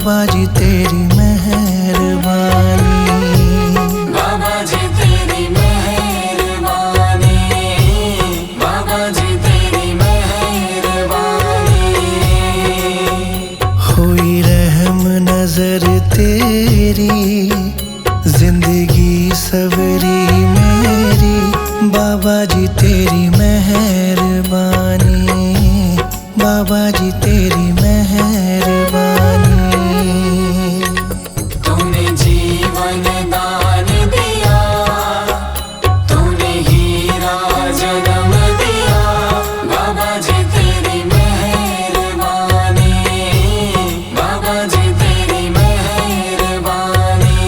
बाबा जी तेरी मेहरबानी। बाबा जी तेरी मेहरबानी, बाबा जी तेरी मेहरबानी। हुई रहम नजर तेरी, जिंदगी सवरी मेरी, बाबा जी तेरी मेहरबानी, बाबा जी तेरी मेहरबानी। तूने जीवन दान दिया, तूने हीरा जन्म दिया, बाबा जी तेरी मेहरबानी, बाबा जी तेरी मेहरबानी।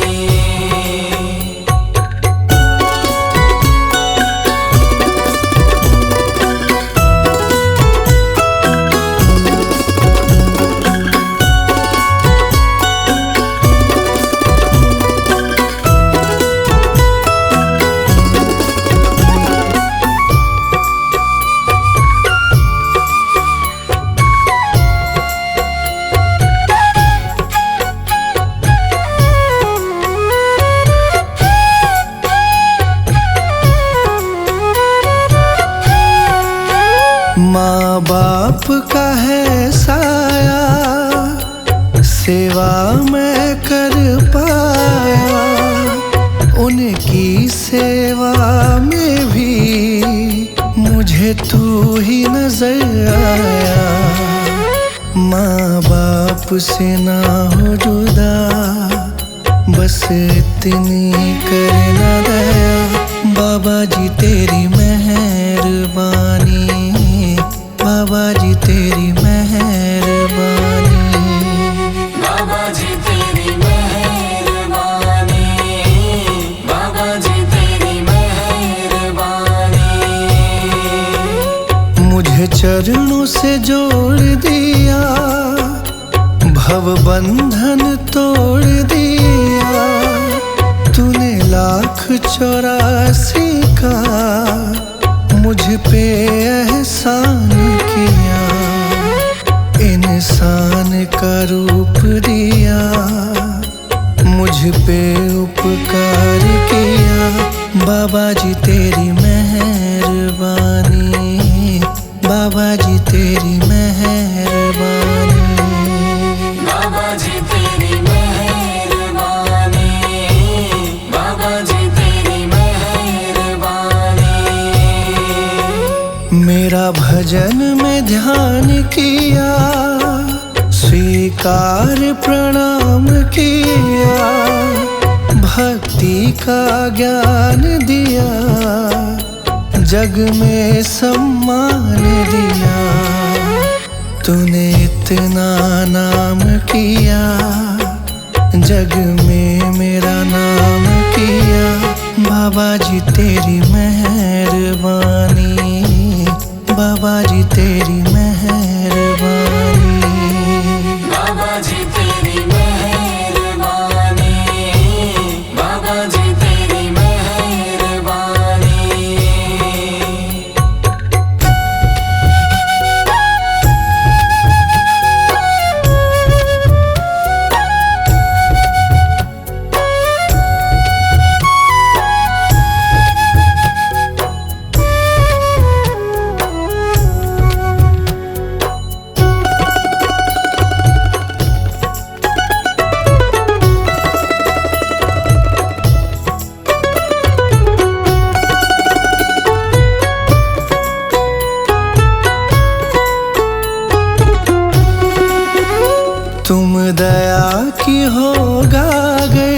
माँ बाप का है साया, सेवा मैं कर पाया, उनकी सेवा में भी मुझे तू ही नजर आया। माँ बाप से ना हो जुदा, बस इतनी करना दया, बाबा जी तेरी मेहरबानी, बाबा जी तेरी मेहरबानी। बाबा जी तेरी मेहरबानी, बाबा जी तेरी मेहरबानी। मुझे चरणों से जोड़ दिया, भव बंधन तोड़ दिया, तूने 1,84 का मुझ पे एहसान किया, इंसान का रूप दिया, मुझ पे उपकार किया, बाबा जी तेरी मेहरबानी, बाबा जी तेरी मेहरबानी। बाबा जी तेरी मेहरबानी, बाबा जी तेरी मेहरबानी। मेरा भजन में ध्यान किया, स्वीकार प्रणाम किया, भक्ति का ज्ञान दिया, जग में सम्मान दिया, तूने इतना नाम किया, जग में मेरा नाम किया, बाबा जी तेरी मेहरबानी, बाबा जी तेरी मेहरबानी। बाबा जी तेरी मेहरबानी, बाबा जी तेरी मेहरबानी। तुम दया की हो गागे,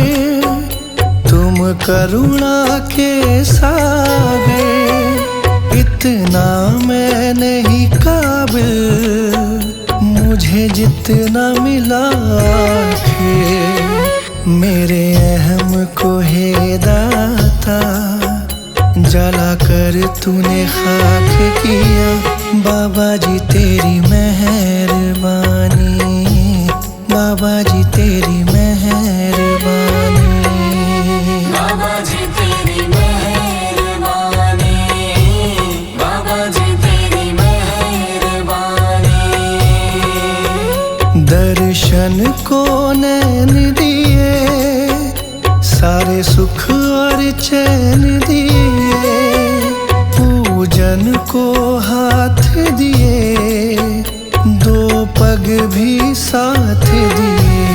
तुम करुणा के सागर, इतना मैं नहीं काबिल, मुझे जितना मिला है, मेरे अहम को है दाता, जला कर तूने खाक किया, बाबा जी तेरी मेहरबानी, बाबा जी तेरी मेहरबानी। बाबा जी तेरी मेहरबानी, बाबा जी तेरी मेहरबानी। दर्शन को नैन दिए, सारे सुख और चैन दिए, पूजन को हाथ दिए, दो पग भी साथ दिए,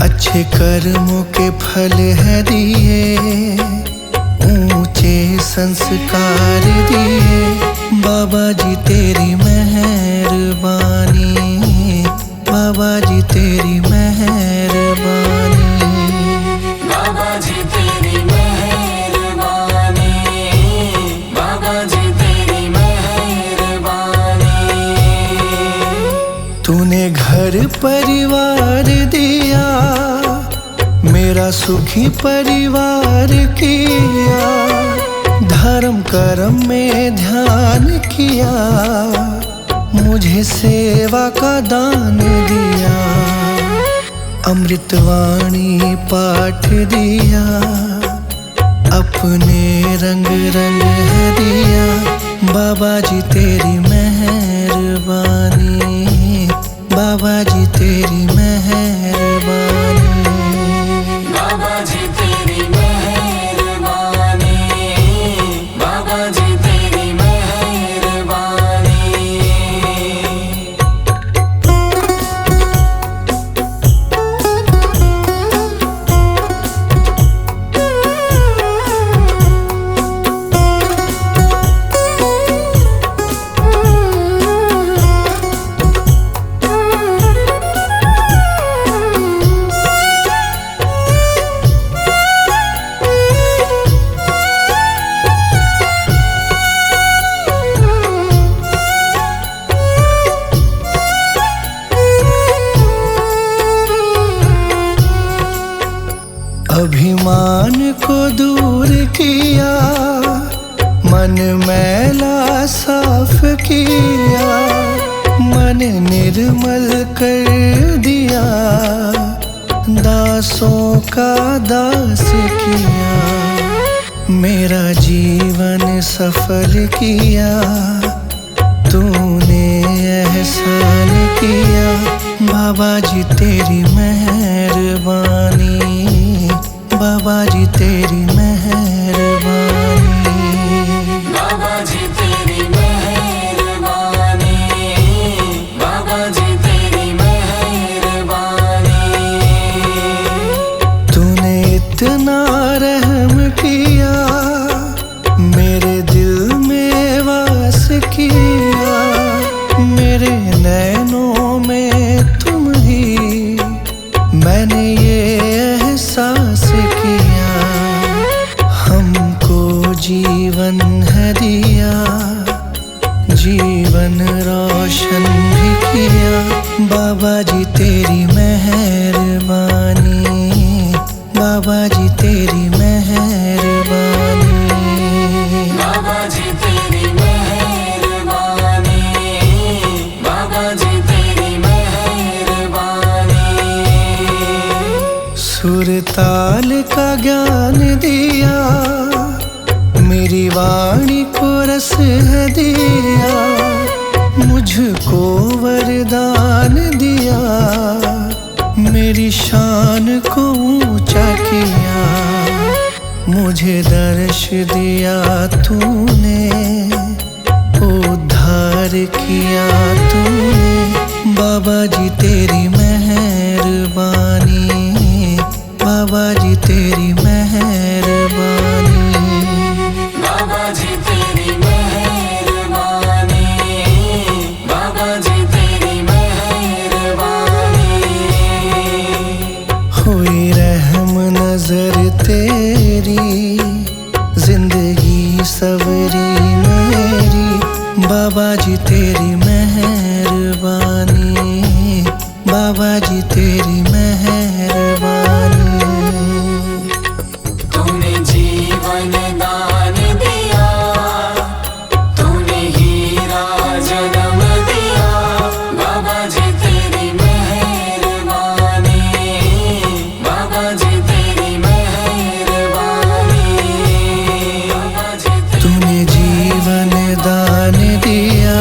अच्छे कर्मों के फल है दिए, ऊंचे संस्कार दिए, बाबा जी तेरी मेहरबानी, बाबा जी तेरी मेहरबानी, बाबा जी तेरी मेहरबानी, बाबा जी तेरी मेहरबानी। तूने घर परिवार दिया, मेरा सुखी परिवार किया, धर्म कर्म में ध्यान किया, मुझे सेवा का दान दिया, अमृतवाणी पाठ दिया, अपने रंग रंग है दिया, बाबा जी तेरी मेहरबानी, बाबा जी तेरी मेहरबानी, बाबा जी तेरी मेहरबानी, बाबा जी तेरी मेहरबानी। अभिमान को दूर किया, मन मैला साफ किया, मन निर्मल कर दिया, दासों का दास किया, मेरा जीवन सफल किया, तूने एहसान किया, बाबा जी तेरी मेहरबानी, बाबा जी तेरी मेहरबानी, बाबा जी तेरी मेहरबानी, बाबा जी तेरी मेहरबानी। तूने इतना रहम किया, मेरे दिल में वास किया, मेरे नैनों में तुम ही, मैंने ये एहसास किया, हमको जीवन है दिया, जीवन रोशन भी किया, बाबा जी तेरी मेहरबानी, बाबा जी तेरी मेहरबानी, बाबा जी तेरी मेहरबानी, बाबा जी तेरी मेहरबानी। सुरताल का ज्ञान दिया, मेरी वाणी को रस है दिया, मुझको वरदान दिया, मेरी शान को ऊंचा किया, मुझे दर्श दिया तूने, उद्धार किया तूने, बाबा जी तेरी मेहरबानी, बाबा जी तेरी मेहरबानी, बाबा जी तेरी मेहरबानी, बाबा जी तेरी मेहरबानी। हुई रहम नजर तेरी, जिंदगी सवरी मेरी, बाबा जी तेरी मेहरबानी, बाबा जी तेरी मेहरबानी। तूने जीवन दान दिया, तूने हीरा जन्म दिया, बाबा जी तेरी मेहरबानी, बाबा जी तेरी मेहरबानी, बाबा जी तूने जीवन दान दिया,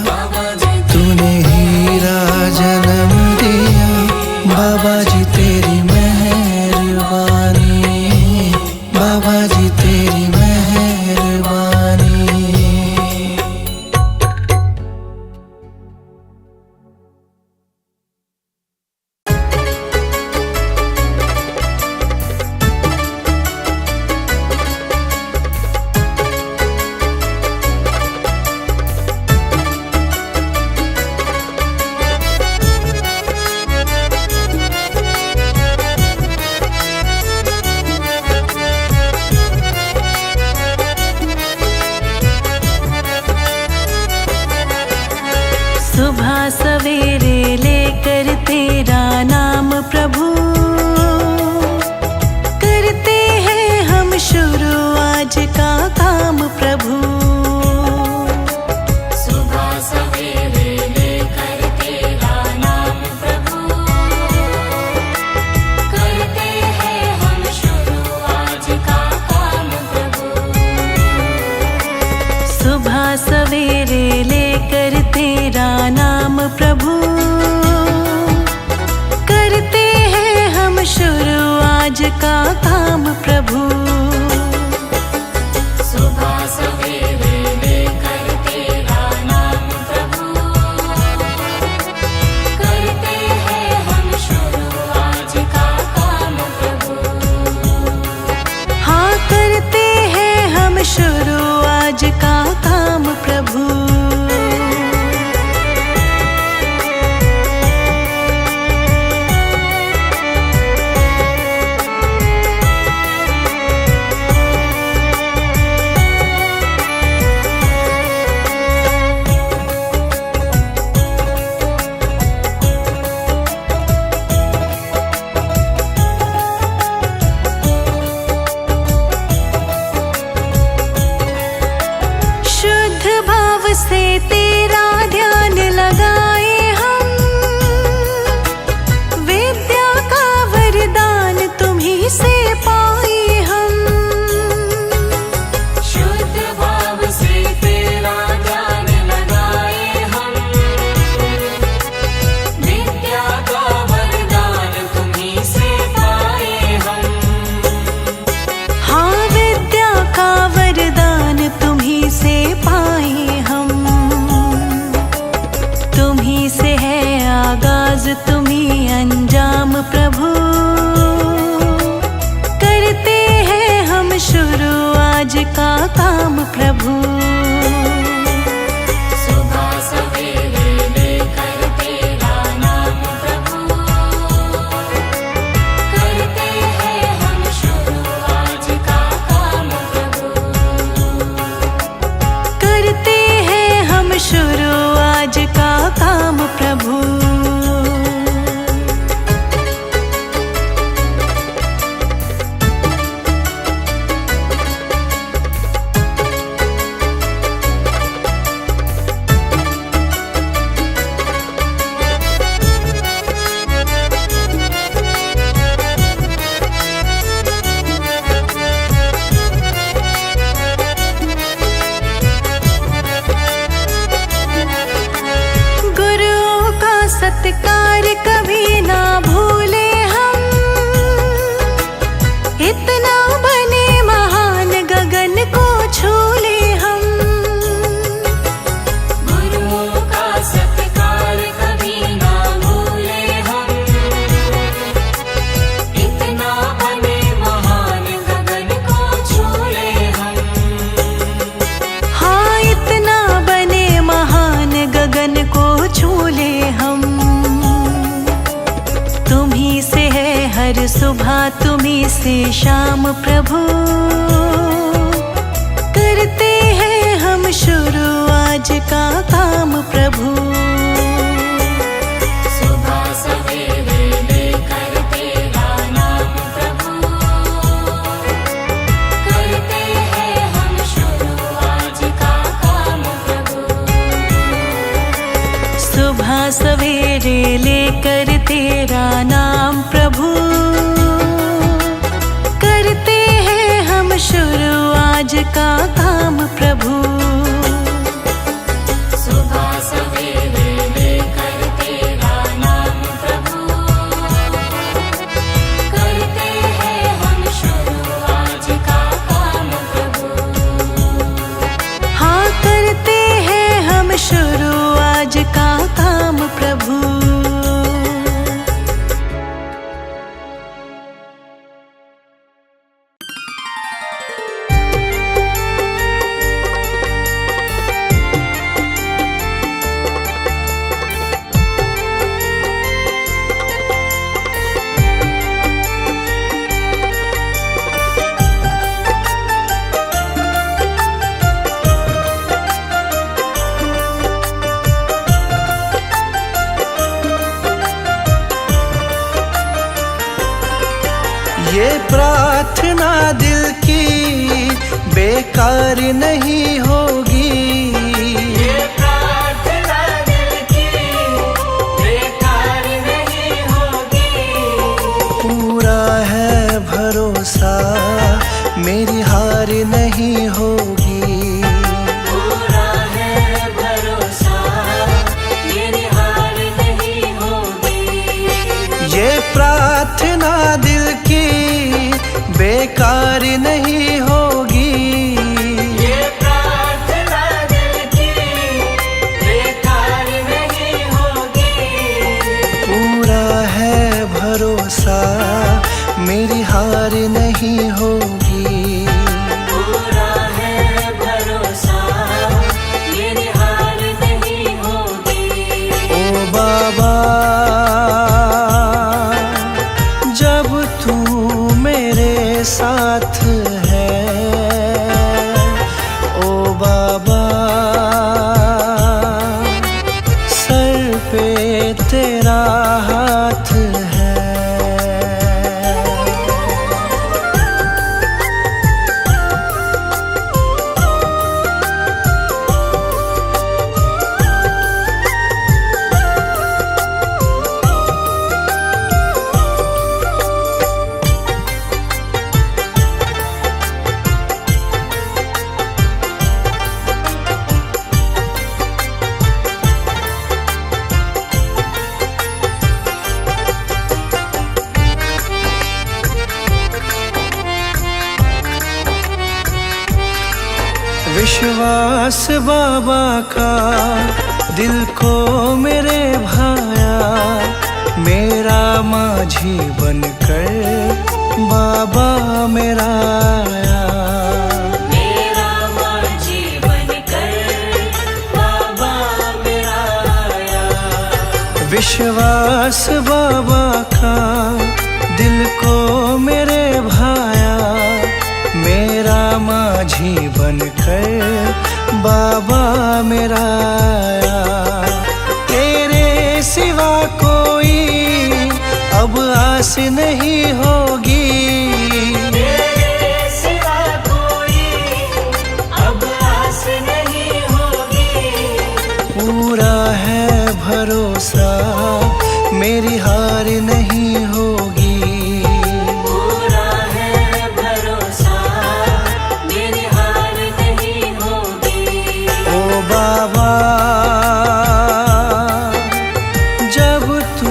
बाबा जी तूने हीरा जन्म दिया, बाबा सवेरे लेकर तेरा नाम प्रभु, करते हैं हम शुरू आज का काम प्रभु। सुबह सवेरे लेकर तेरा नाम प्रभु, करते हैं हम शुरू आज का काम प्रभु। सुबह सवेरे लेकर तेरा नाम प्रभु, करते हैं हम शुरू आज का काम प्रभु। सुबह सवेरे लेकर तेरा नाम प्रभु, करते हैं हम शुरू आज का काम प्रभु। हाँ, करते हैं हम शुरू आज का काम प्रभु। से तेरा ध्यान लगाए हम, विद्या का वरदान तुम्हीं से पाए हम। शुद्ध भाव से तेरा ध्यान लगाए हम, विद्या का वरदान तुम्हीं से पाए हम। हाँ, विद्या का वरदान तुम्हीं से पाए हम। तुम्हीं से है आगाज तुम्हीं अंजाम प्रभु, करते हैं हम शुरू आज का काम प्रभु। सुबह सवेरे लेकर तेरा नाम प्रभु, करते हैं हम शुरू आज का काम प्रभु। करते हैं हम शुरू आज का काम प्रभु। सत्कार कभी ना भूले हम, इतना बने महान गगन को छू ले हम। गुरुओं का सत्कार कभी ना भूले हम, इतना बने महान गगन को छू ले हम। हाँ, इतना बने महान गगन को छू ले हम। तुम्हीं से है हर सुबह तुम्हीं से शाम प्रभु, करते हैं हम शुरू आज का काम प्रभु। सुबह सवेरे लेकर तेरा नाम प्रभु, करते हैं हम शुरू आज का काम प्रभु। सुबह सवेरे लेकर तेरा नाम प्रभु, करते हैं हम शुरू आज का काम प्रभु। सुबह सवेरे लेकर तेरा नाम प्रभु, करते हैं हम शुरू आज का काम प्रभु। हाँ, करते हैं हम शुरू आज का काम प्रभु। ये प्रार्थना दिल की बेकार नहीं होगी, ये प्रार्थना दिल की बेकार नहीं होगी। पूरा है भरोसा मेरी हार नहीं होगी, पूरा है भरोसा मेरी हार नहीं होगी। ये प्रार्थना दिल की बेकार नहीं होगी, ये प्रार्थना दिल की बेकार नहीं होगी। पूरा है भरोसा मेरी हार नहीं होगी, पूरा है भरोसा मेरी हार नहीं होगी। ओ बाबा जब तू मेरे साथ है, ओ बाबा सर पे तेरा हाथ है। विश्वास बाबा का दिल को मेरे भाया, मेरा माझी बनकर बाबा मेरा आया। मेरा माझी बनकर बाबा मेरा आया। विश्वास बाबा का दिल को मेरे भाया, मेरा माझी बनकर बाबा मेरा आया। तेरे सिवा कोई अब आस नहीं होगी, तेरे सिवा कोई अब आस नहीं होगी। पूरा है भरोसा मेरी हार नहीं होगी, पूरा है भरोसा मेरी हार नहीं होगी। ओ बाबा जब तू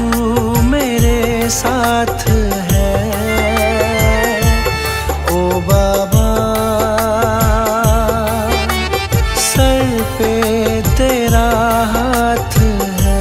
मेरे साथ है, ओ बाबा सर पे तेरा हाथ है।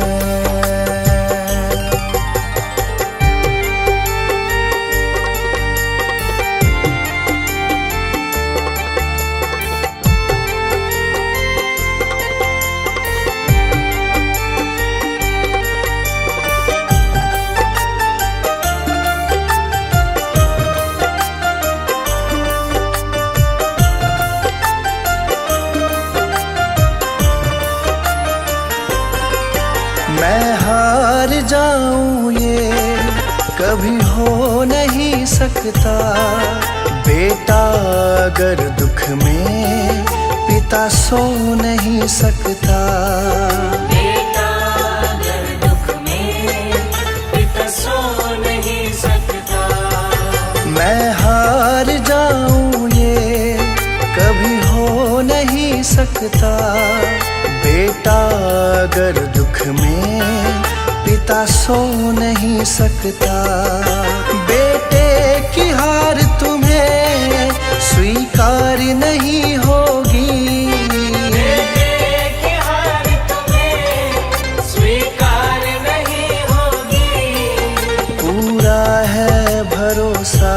मैं हार जाऊं ये कभी हो नहीं सकता, बेटा अगर दुख में पिता सो नहीं सकता। बेटा अगर दुख में पिता सो नहीं सकता। मैं हार जाऊं ये कभी हो नहीं सकता, बेटा अगर दुख में पिता सो नहीं सकता। बेटे की हार तुम्हें स्वीकार नहीं होगी, बेटे की हार तुम्हें स्वीकार नहीं होगी। पूरा है भरोसा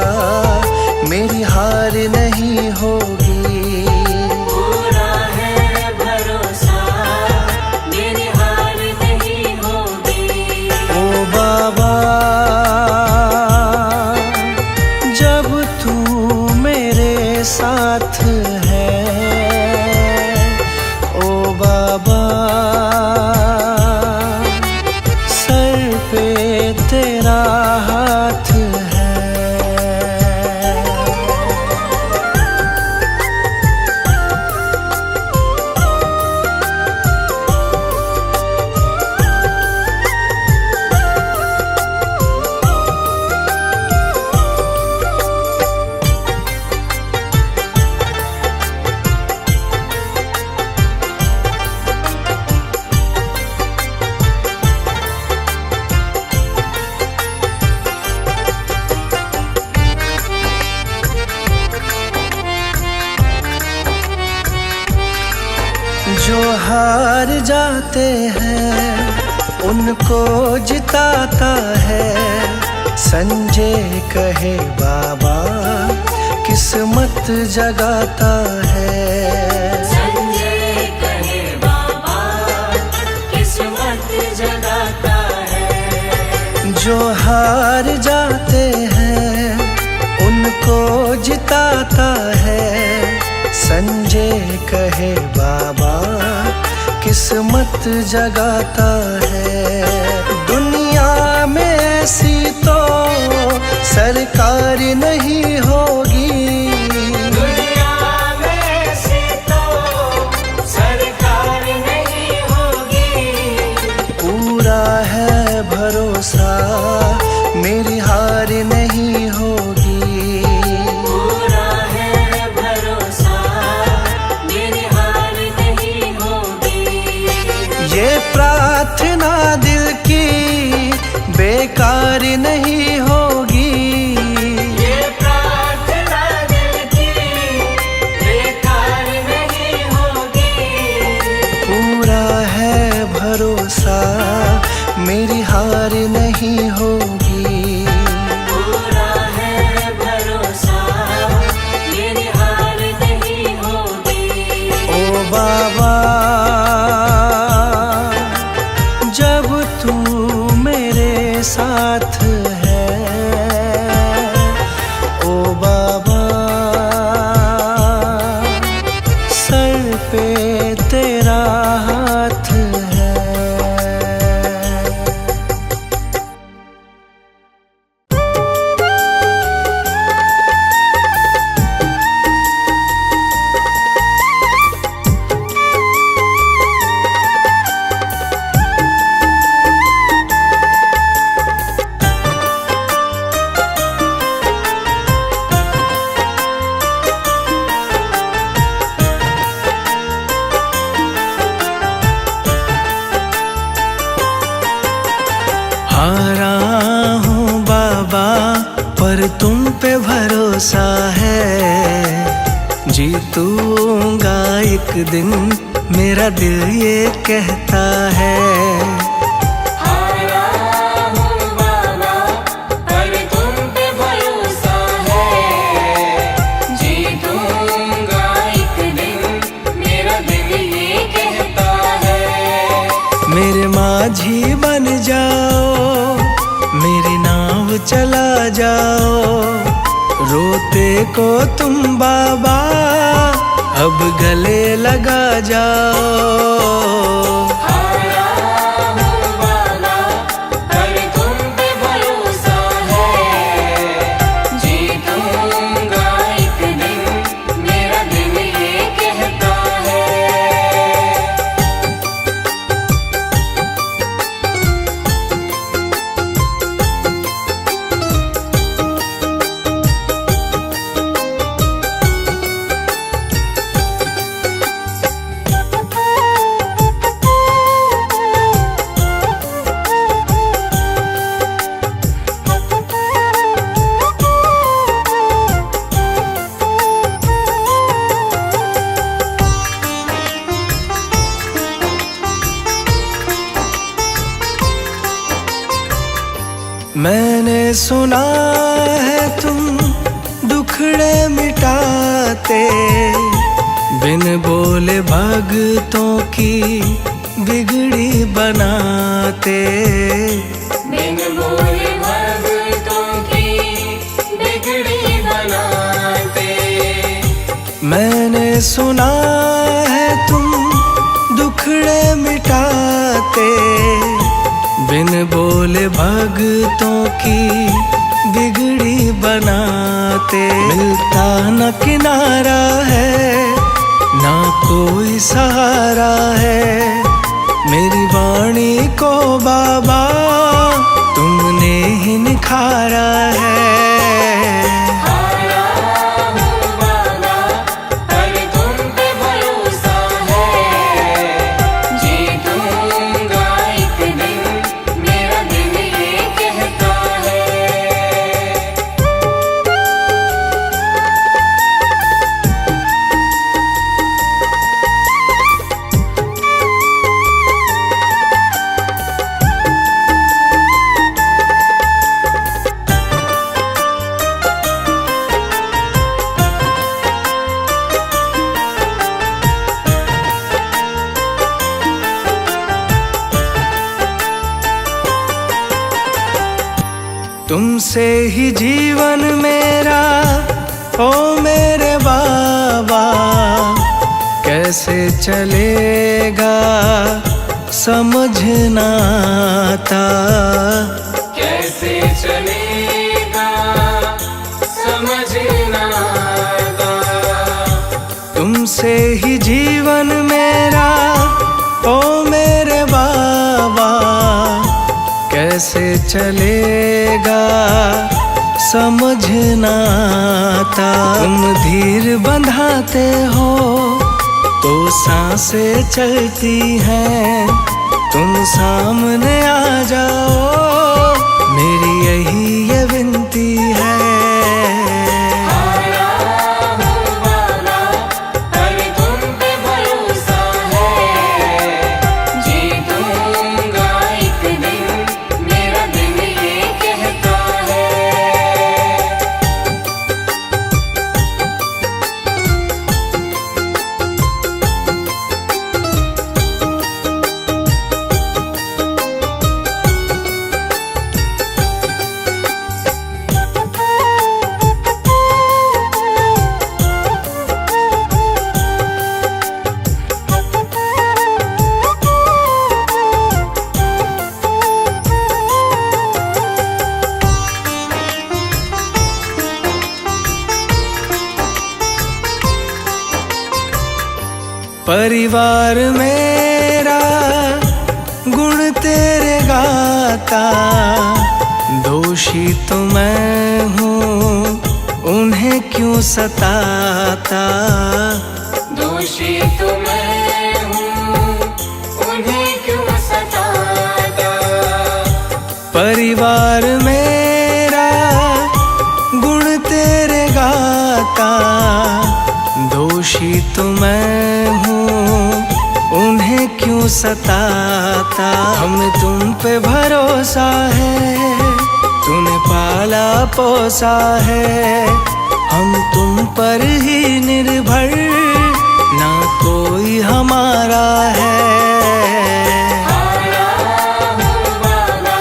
मेरी हार नहीं होगी, पूरा है भरोसा मेरी हार नहीं होगी। ओ बाबा जब तू मेरे साथ है, ओ बाबा सर पे तेरा हाथ है। जाते हैं उनको जिताता है। संजय कहे बाबा किस्मत जगाता है। संजय कहे बाबा किस्मत जगाता है। जो हार जाते हैं उनको जिताता है। संजय कहे बाबा किस्मत जगाता है। दुनिया में ऐसी तो सरकार नहीं होगी। दुनिया में ऐसी तो सरकार नहीं होगी। पूरा है भरोसा मेरी हार नहीं होगी। पूरा है भरोसा मेरी हार नहीं होगी। ये प्रार्थना दिल की बेकार नहीं होगी। ये प्रार्थना दिल की बेकार नहीं होगी। पूरा है भरोसा मेरी हार नहीं होगी। पूरा है भरोसा मेरी हार नहीं होगी। ओ बाबा जब तू मेरे साथ है। ओ बाबा सर पे तेरा हाथ है। हारा हूँ बाबा पर तुम पे भरोसा है। जीतूंगा एक दिन मेरा दिल ये कहता है। हारा हूँ बाबा पर तुम पे भरोसा है। जीतूंगा एक दिन मेरा दिल ये कहता है। मेरे माझी बन जाओ मेरी नाव चला जाओ। रोते को तुम बाबा अब गले लगा जाओ। हारा हूँ बाबा पर तुम पे भरोसा है। जीतूंगा एक दिन मेरा दिल ये कहता है। मैंने सुना है तुम दुखड़े मिटाते। बिन बोले भगतों की बिगड़ी बनाते। बिन बोले भगतों की बिगड़ी बनाते। मैंने सुना है तुम दुखड़े मिटाते। बिन बोले भगतों की बिगड़ी बनाते। मिलता न किनारा है ना कोई सहारा है। मेरी वाणी को बाबा तुमने ही निखारा है। हारा हूँ बाबा पर तुम पे भरोसा है। जीतूंगा एक दिन मेरा दिल ये कहता है। तुमसे ही जीवन मेरा ओ मेरे बाबा, कैसे चलेगा समझ ना आता। कैसे चलेगा समझ ना आता। तुमसे ही जीवन मेरा ओ मेरे बाबा, कैसे चलेगा समझ ना आता। तुम धीर बंधाते हो तो सांसें चलती हैं, तुम सामने आ जाओ मेरी यही ये विनती है। आया हूँ बाबा, पर तुम पे भरोसा है, जीतूंगा एक दिन, मेरा दिल ये कहता है। परिवार मेरा गुण तेरे गाता, दोषी तो मैं हूँ उन्हें क्यों सताता। दोषी तो मैं हूँ, उन्हें क्यों सताता। परिवार मेरा गुण तेरे गाता, दोषी तो मैं हूँ उन्हें क्यों सताता। हमें तुम पे भरोसा है, तूने पाला पोसा है, हम तुम पर ही निर्भर, ना कोई हमारा है। आया हूँ बाबा,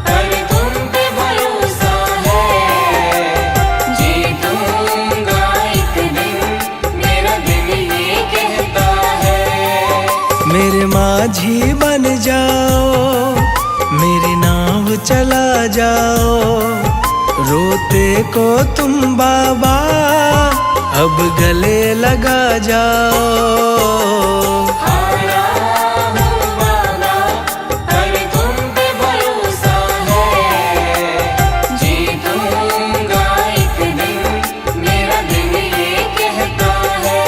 पर तुम पे भरोसा है, जीतूंगा एक दिन, मेरा दिल ये कहता है। मेरे माझी बन जाओ, मेरी नाव चला जाओ, रोते को तुम बाबा अब गले लगा जाओ। आया हूँ बाबा, पर तुम पे भरोसा है, जीतूंगा एक दिन, मेरा दिल ये कहता है।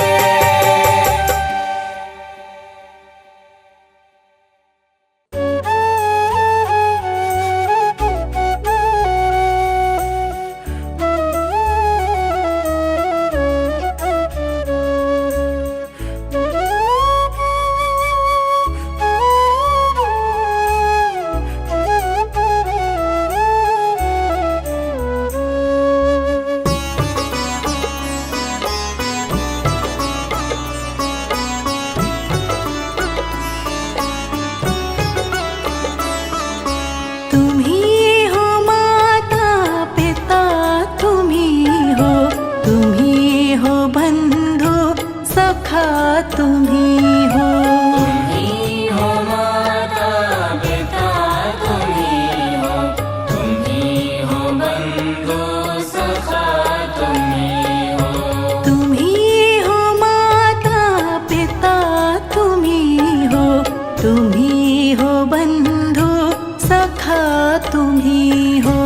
तुम ही हो माता पिता, तुम ही हो बंधु सखा, तुम ही हो। तुम्ही हो माता पिता, तुम्ही हो बंधु सखा, तुम्ही हो। तुम ही हो माता पिता, तुम ही हो बंधु सखा, तुम ही हो।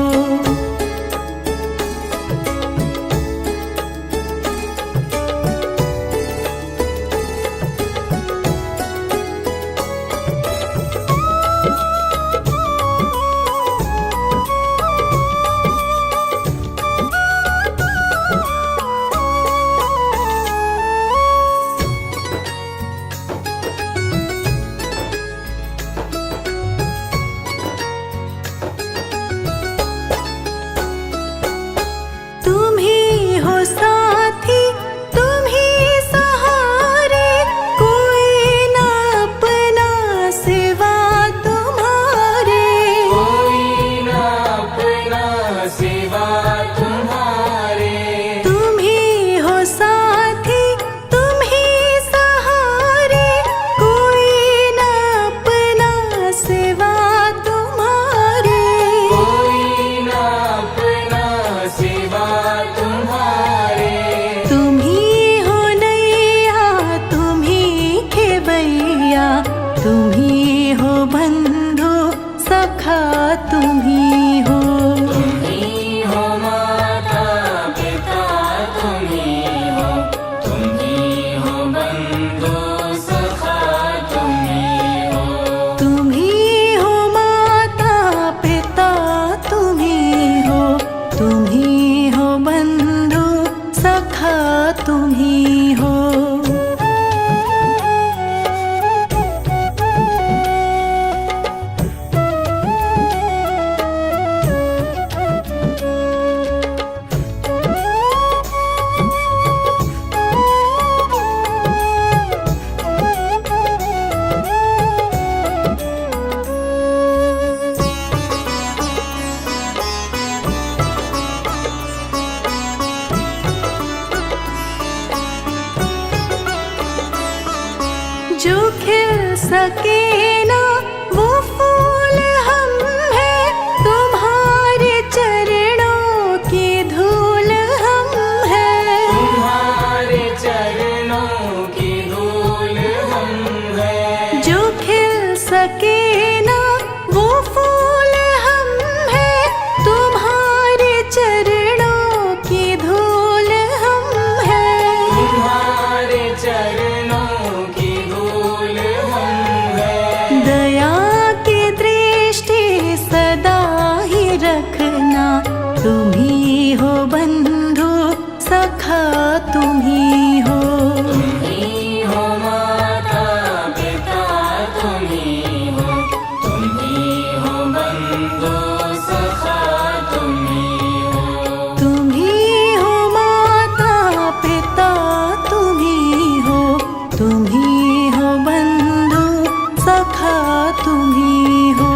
तुम ही हो। तुम ही हो माता पिता तुम ही हो, तुम ही हो बंधु सखा तुम ही हो। तुम ही हो माता पिता तुम ही हो, तुम ही हो बंधु सखा तुम ही हो। जो खिल सके ना वो फूल हम हैं, तुम्हारे चरणों की धूल हम हैं। तुम्हारे चरणों की धूल हम हैं। जो खिल सके ना वो फूल हम हैं, तुम्हारे चरणों की धूल हम हैं। तुम्हारे चरणों की धूल हम हैं। दया की दृष्टि सदा ही रखना, तुम ही हो बंधु सखा तुम ही हो। तुम ही हो माता पिता तुम ही हो, तुम ही हो बंधु सखा तुम ही हो। तुम ही हो माता पिता तुम ही हो, तुम ही हो बंधु सखा तुम ही हो।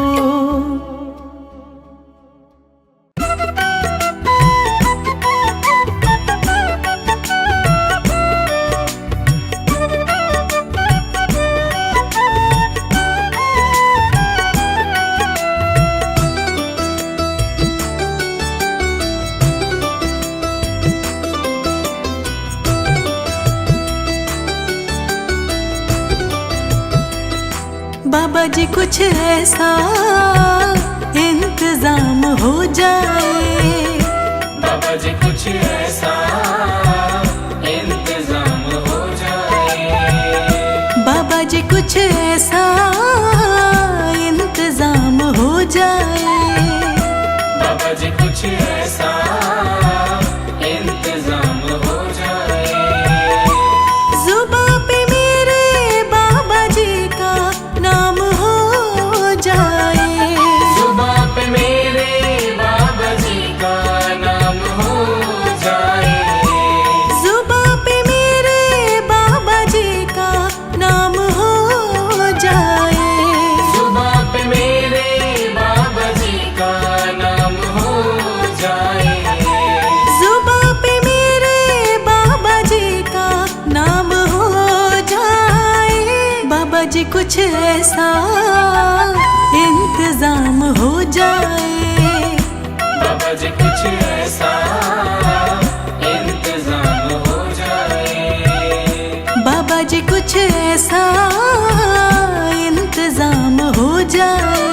बाबा जी कुछ ऐसा इंतजाम हो जाए। बाबा जी कुछ ऐसा इंतजाम हो जाए। बाबा जी कुछ ऐसा इंतजाम हो जाए। बाबा जी कुछ ऐसा इंतजाम हो जाए। जुबां पे मेरे बाबा जी का नाम हो जाए। जुबां पे मेरे बाबा जी का नाम हो जाए। जुबां पे मेरे बाबा जी का नाम हो जाए। जुबां पे मेरे बाबा जी का नाम हो जाए। जुबां पे मेरे बाबा जी का नाम हो जाए। बाबा जी कुछ ऐसा इंतजाम हो जाए। बाबा जी कुछ ऐसा इंतजाम हो जाए। बाबा जी कुछ ऐसा इंतजाम हो जाए।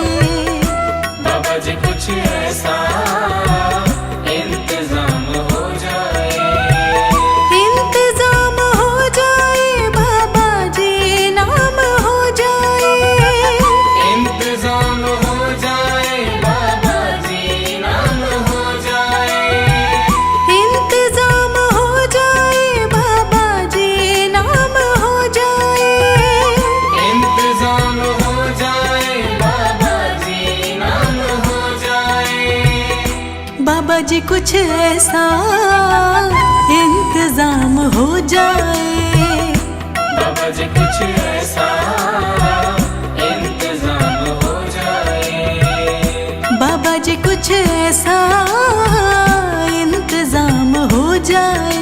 बाबा जी कुछ ऐसा इंतजाम हो जाए। इंतजाम हो जाए बाबा जी नाम हो जाए। इंतजाम हो जाए बाबा जी नाम हो जाए। इंतजाम हो जाए बाबा जी नाम हो जाए। इंतजाम हो जाए बाबा जी नाम हो जाए। बाबा जी कुछ ऐसा इंतजाम हो जाए। बाबा जी कुछ ऐसा इंतजाम हो जाए। बाबा जी कुछ ऐसा इंतजाम हो जाए।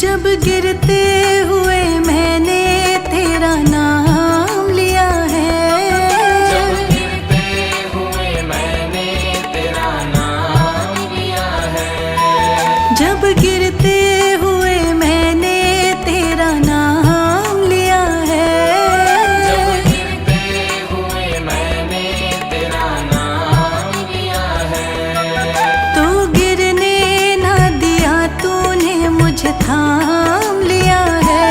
जब गिरते हुए मैंने तेरा नाम लिया है, जब गिरते हुए मैंने तेरा नाम लिया है, जब गिरते हुए मैंने तेरा नाम लिया है, जब गिरते हुए मैंने तेरा नाम लिया है, तो गिरने ना दिया तूने मुझे थाम लिया है,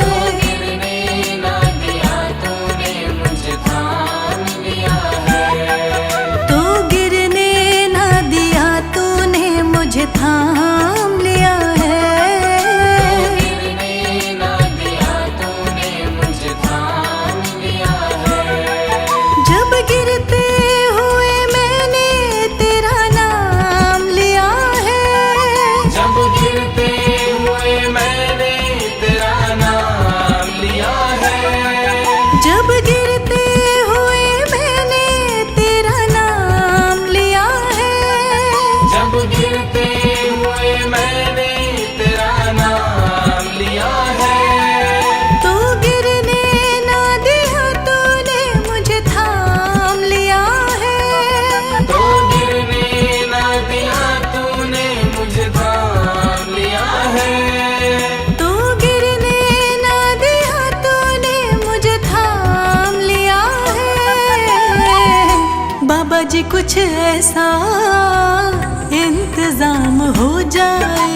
तो गिरने ना दिया तूने मुझे थाम लिया है, तो गिरने ना दिया तूने मुझे थाम लिया है, गिरने ना दिया तूने मुझे थाम लिया है, जब गिरते हुए मैंने तेरा नाम लिया है, जब गिरते हुए मैंने तेरा नाम लिया है, जब गिरते हुए मैंने तेरा नाम लिया है, जब गिरते हुए मैंने तेरा नाम लिया है, तो गिरने ना दिया तूने मुझे थाम लिया है, तो गिरने ना दिया तूने मुझे थाम लिया है, तो गिरने ना दिया तूने मुझे थाम लिया है। बाबा जी कुछ ऐसा इंतजाम हो जाए,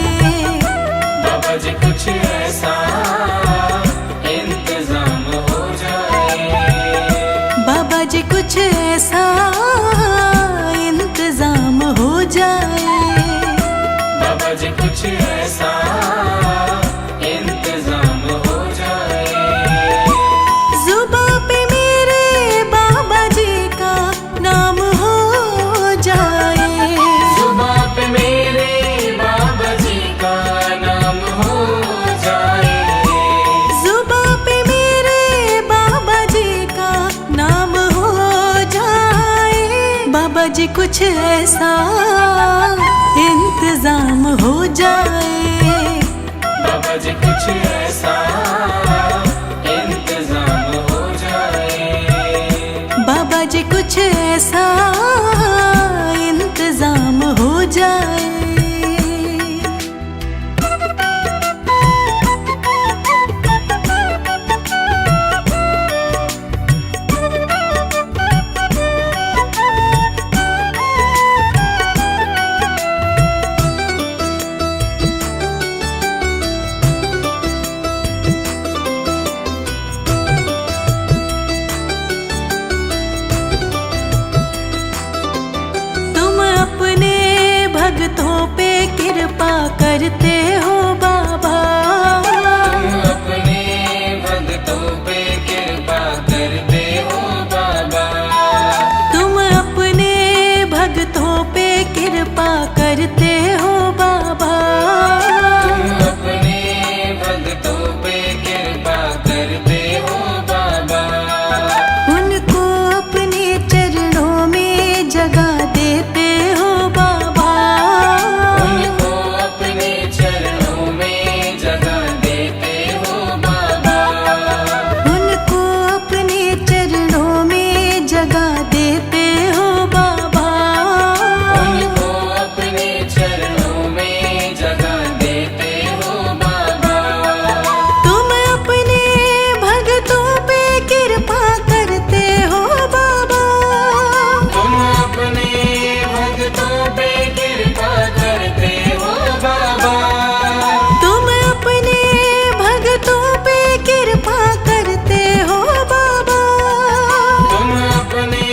बाबा जी कुछ ऐसा इंतजाम हो जाए, बाबा जी कुछ ऐसा इंतजाम हो जाए, बाबा जी कुछ ऐसा इंतजाम हो जाए, जुबां पे मेरे बाबा जी का नाम हो जाए, जुबां पे मेरे बाबा जी का नाम हो जाए, जुबां पे मेरे बाबा जी का नाम हो जाए, बाबा जी कुछ ऐसा इंतजाम हो जाए, बाबा जी कुछ ऐसा इंतजाम हो जाए, बाबा जी कुछ ऐसा इंतजाम हो जाए। तुम अपने भक्तों पे कृपा करते हो बाबा, तुम अपने भक्तों पे कृपा करते हो बाबा, तुम अपने भक्तों पे कृपा करते हो बाबा, तुम अपने भक्तों पे कृपा करते हो बाबा, उनको अपने चरणों में जगह देते हो बाबा, उनको अपने चरणों में जगह देते हो बाबा, उनको अपने चरणों में जगह देते हो बाबा, उनको अपने चरणों में जगह देते हो बाबा, तुम अपने भक्तों पे कृपा करते हो बाबा, तुम अपने भक्तों पे कृपा करते हो बाबा, तुम अपने भक्तों पे कृपा करते हो बाबा, तुम अपने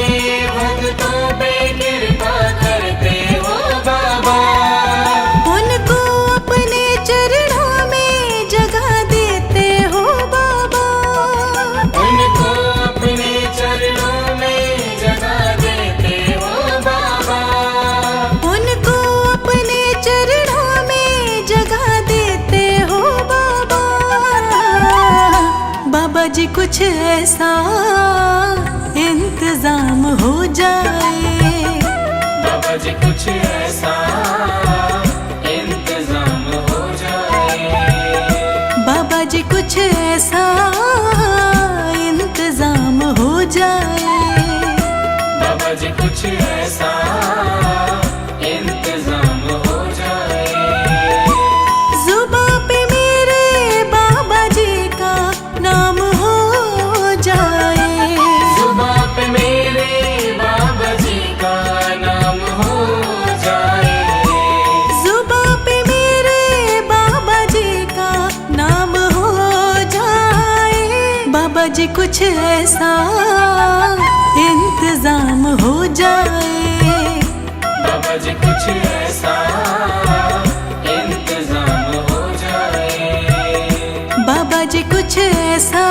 भक्तों पे कृपा करते हो बाबा, उनको अपने चरणों में जगह देते हो बाबा, उनको अपने चरणों में जगह देते हो बाबा, उनको अपने चरणों में जगह देते हो बाबा। बाबा जी कुछ ऐसा इंतजाम हो जाए, बाबा जी कुछ ऐसा इंतजाम हो जाए, ऐसा इंतजाम हो जाए। बाबा जी कुछ ऐसा इंतजाम हो जाए। जुबां पे मेरे बाबा जी का नाम हो जाए। जुबां पे मेरे बाबा जी का नाम हो जाए। जुबां पे मेरे बाबा जी का नाम हो जाए। बाबा जी कुछ ऐसा इंतजाम हो जाए। बाबा जी कुछ ऐसा इंतजाम हो जाए। बाबा जी कुछ ऐसा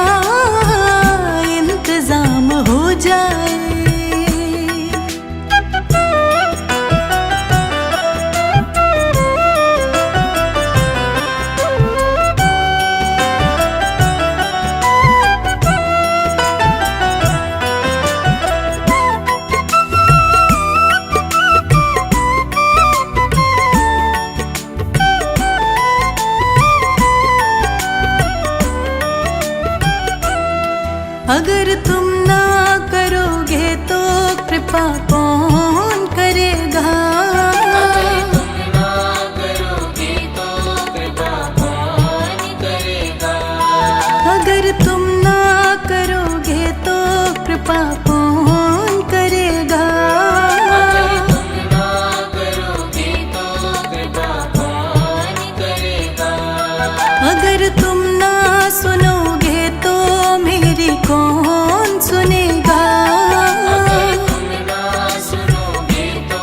इंतजाम हो जाए। अगर तुम ना करोगे तो कृपा कौन करेगा। अगर तुम ना करोगे तो कृपा कौन करेगा। अगर तुम ना करोगे तो कृपा कौन करेगा। अगर तुम ना करोगे तो कृपा कौन करेगा। अगर तुम ना सुनोगे तो मेरी कौन सुनेगा। अगर तुम ना सुनोगे तो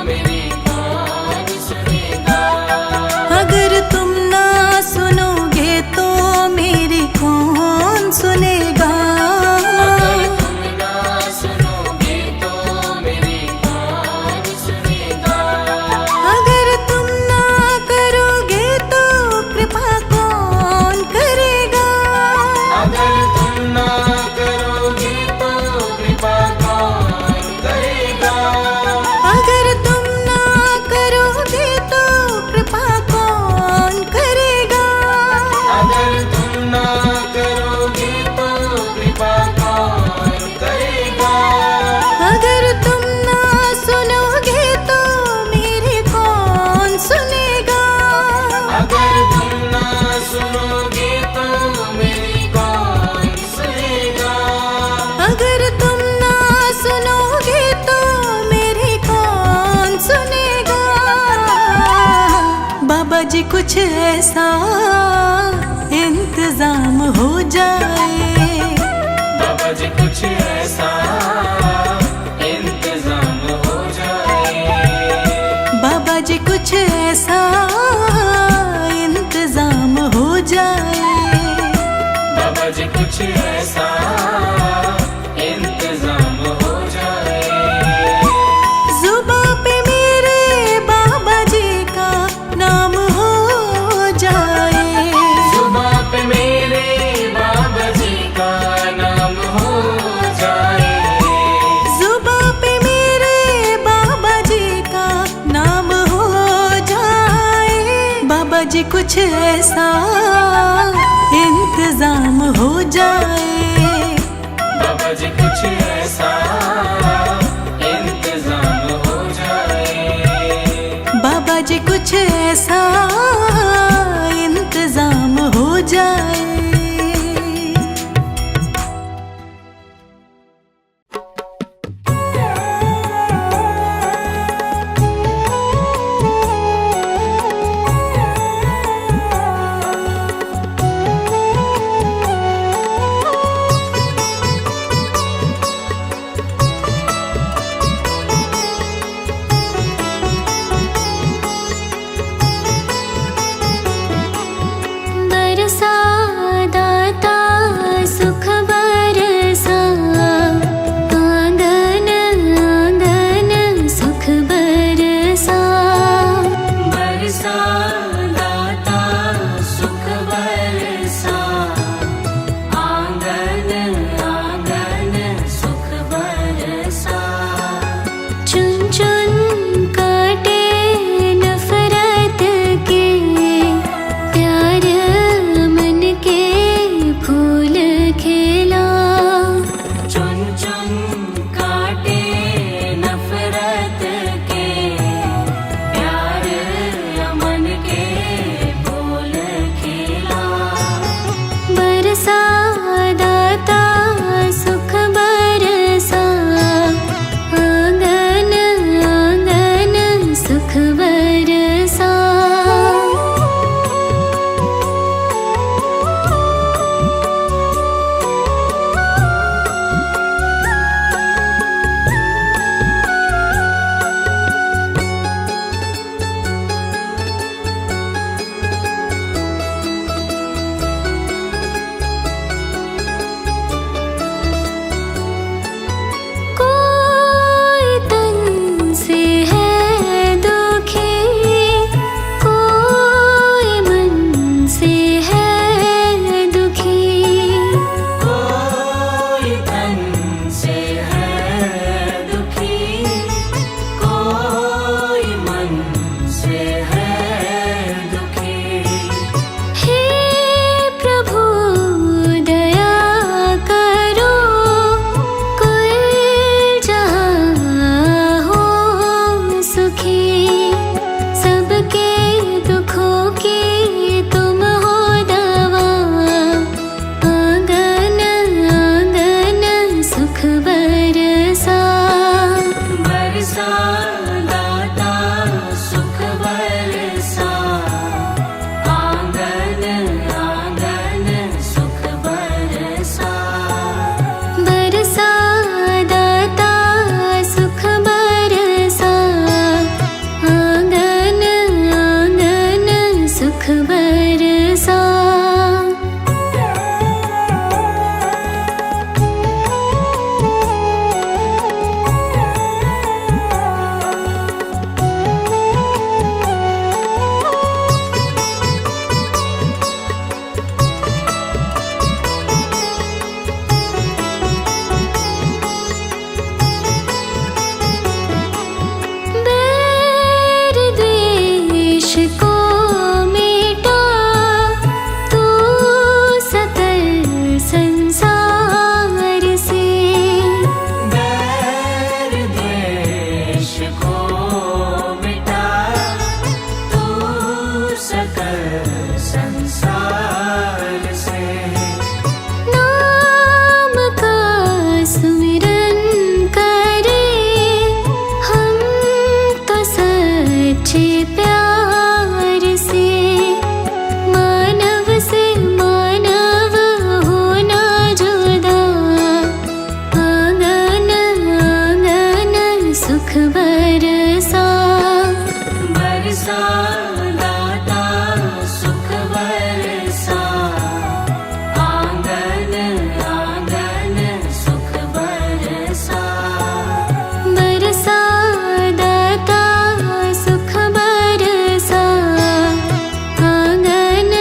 मेरी कौन सुनेगा। अगर तुम ना सुनोगे तो मेरी कौन सुनेगा। अगर तुम ना सुनोगे तो मेरी कौन सुनेगा। अगर तुम ना करोगे तो कृपा कौन करेगा। अगर तुम ना करोगे तो कृपा कौन करेगा। अगर तुम ना करोगे तो कृपा कौन करेगा। अगर तुम ना करोगे तो कृपा कौन करेगा। अगर तुम ना सुनोगे तो मेरी कौन सुनेगा। अगर तुम ना सुनोगे तो मेरी कौन सुनेगा। अगर तुम ना सुनोगे तो मेरी कौन सुनेगा। बाबा जी कुछ ऐसा इंतजाम हो जाए। बाबा जी कुछ ऐसा इंतजाम हो जाए। बाबा जी कुछ ऐसा इंतजाम हो जाए। बाबा जी कुछ ऐसा इंतजाम हो जाए। जुबां पे मेरे बाबा जी का नाम हो जाए। जुबां पे मेरे बाबा जी का नाम हो जाए। जुबां पे मेरे बाबा जी का नाम हो जाए। बाबा जी कुछ ऐसा इंतजाम हो जाए। बाबा जी कुछ ऐसा इंतजाम हो जाए। बाबा जी कुछ ऐसा इंतजाम हो जाए। बरसा से है दुखी। हे प्रभु दया करो, कुल जहाँ हो सुखी। सबके दुखों की तुम हो दवा, आंगन आंगन सुख बरसा। बरसा दाता सुख बरसा, आंगन आंगन सुख बरसा। बरसा दाता सुख बरसा, आंगन आंगन सुख बरसा। बैर द्वेष को मिटा, तू सकल संसार से। बैर द्वेष को मिटा, तू सकल संसार से। नाम का सुमिरन करे, हम तो सच्चे प्यार से। मानव से मानव होना जुदा, आंगन आंगन सुख बरसा। बरसा दाता सुख बरसा, आंगन आंगन सुख बरसा। बरसा दाता सुख बरसा, आंगन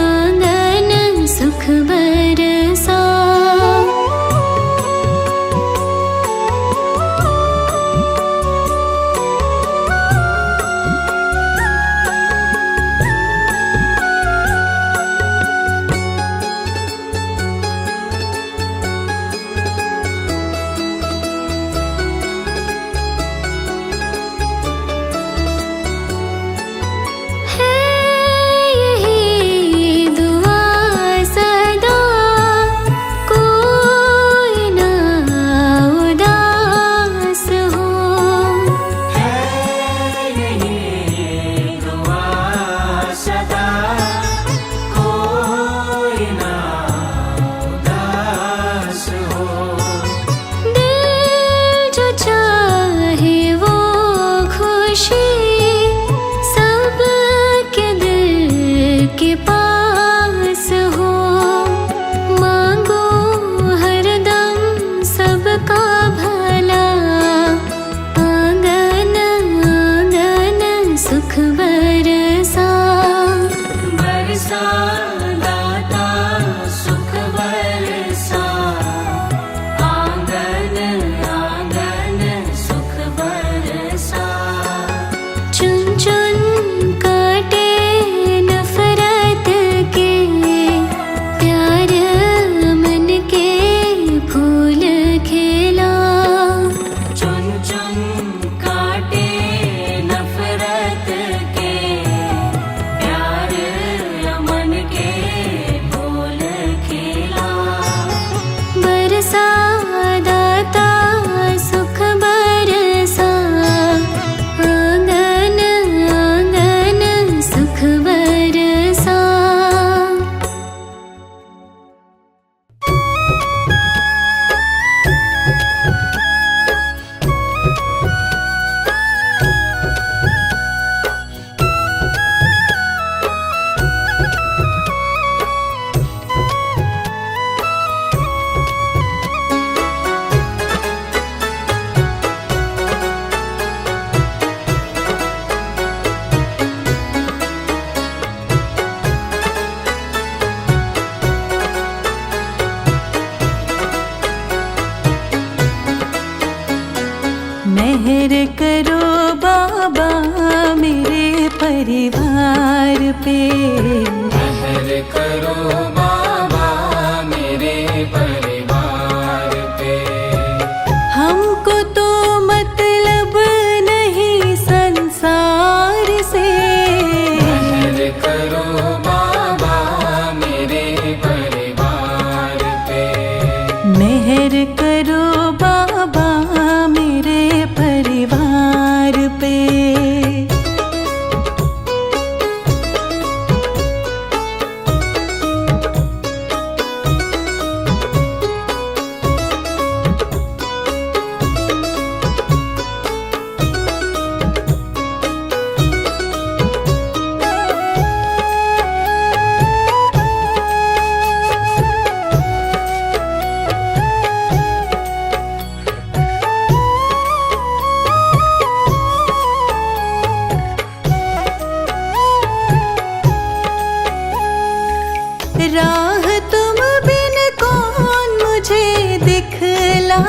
आंगन सुख बरसा। परिवार पे। मेहर करो बाबा मेरे परिवार पे। हमको तो मतलब नहीं संसार से। मेहर करो बाबा मेरे परिवार पे। मेहर करो बाबा मेरे परिवार पे। राह तुम बिन कौन मुझे दिखला